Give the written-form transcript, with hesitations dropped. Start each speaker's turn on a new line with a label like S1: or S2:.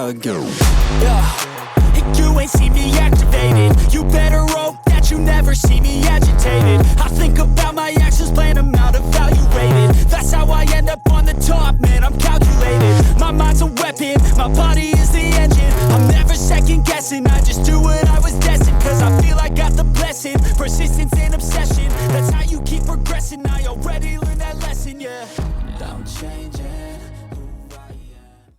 S1: again.
S2: You ain't see me activated. You better hope that you never see me agitated. I think about my actions, plan them out, evaluated. That's how I end up on the top, man, I'm calculated. My mind's a weapon, my body is the engine. I'm never second guessing, I just do what I was destined. Cause I feel I got the blessing, persistence and obsession. That's how you keep progressing, I already learned that lesson, yeah. I'm changing.